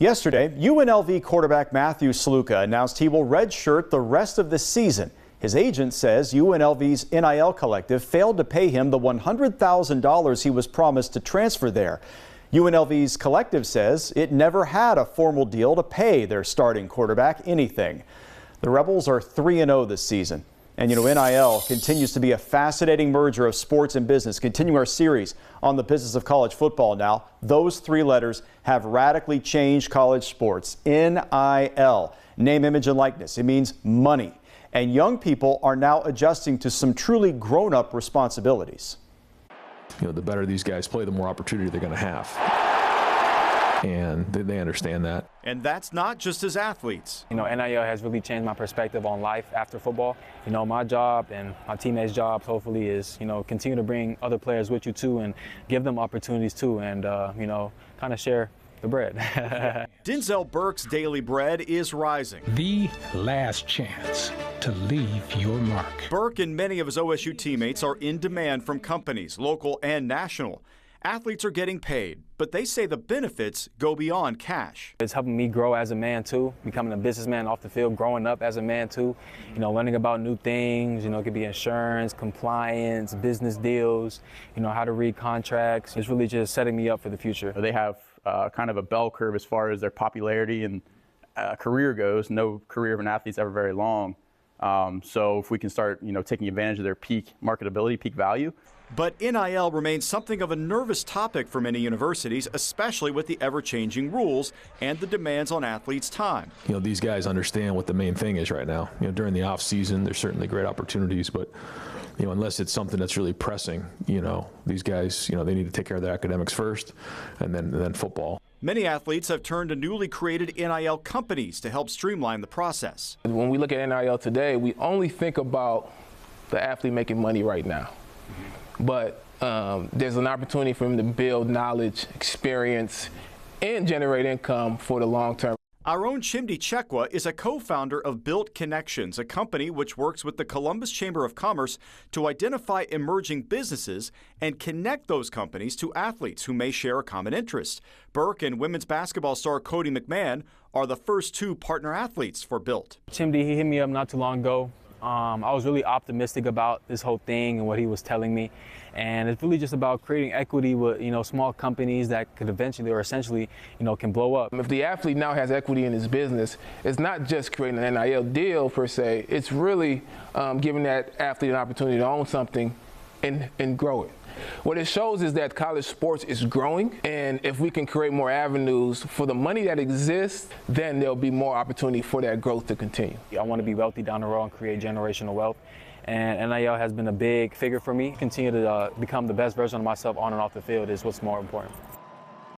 Yesterday, UNLV quarterback Matthew Sluka announced he will redshirt the rest of the season. His agent says UNLV's NIL collective failed to pay him the $100,000 he was promised to transfer there. UNLV's collective says it never had a formal deal to pay their starting quarterback anything. The Rebels are 3-0 this season. And NIL continues to be a fascinating merger of sports and business. Continuing our series on the business of college football now, those three letters have radically changed college sports. NIL, name, image, and likeness. It means money. And young people are now adjusting to some truly grown-up responsibilities. The better these guys play, the more opportunity they're going to have. And they understand that. And that's not just as athletes. NIL has really changed my perspective on life after football. My job and my teammates' jobs hopefully is, continue to bring other players with you too and give them opportunities too and, kind of share the bread. Denzel Burke's daily bread is rising. The last chance to leave your mark. Burke and many of his OSU teammates are in demand from companies, local and national. Athletes are getting paid, but they say the benefits go beyond cash. It's helping me grow as a man too, becoming a businessman off the field, growing up as a man too, learning about new things, it could be insurance, compliance, business deals, how to read contracts. It's really just setting me up for the future. They have kind of a bell curve as far as their popularity and career goes. No career of an athlete's ever very long. So if we can start, taking advantage of their peak marketability, peak value. But NIL remains something of a nervous topic for many universities, especially with the ever-changing rules and the demands on athletes' time. These guys understand what the main thing is right now. During the off season, there's certainly great opportunities, but unless it's something that's really pressing, these guys, they need to take care of their academics first, and then football. Many athletes have turned to newly created NIL companies to help streamline the process. When we look at NIL today, we only think about the athlete making money right now. But there's an opportunity for him to build knowledge, experience, and generate income for the long term. Our own Chimdi Chekwa is a co-founder of Built Connections, a company which works with the Columbus Chamber of Commerce to identify emerging businesses and connect those companies to athletes who may share a common interest. Burke and women's basketball star Cody McMahon are the first two partner athletes for Built. Chimdi, he hit me up not too long ago. I was really optimistic about this whole thing and what he was telling me. And it's really just about creating equity with, small companies that could eventually or essentially, can blow up. If the athlete now has equity in his business, it's not just creating an NIL deal per se. It's really giving that athlete an opportunity to own something and grow it. What it shows is that college sports is growing, and if we can create more avenues for the money that exists, then there'll be more opportunity for that growth to continue. I want to be wealthy down the road and create generational wealth, and NIL has been a big figure for me. Continue to become the best version of myself on and off the field is what's more important.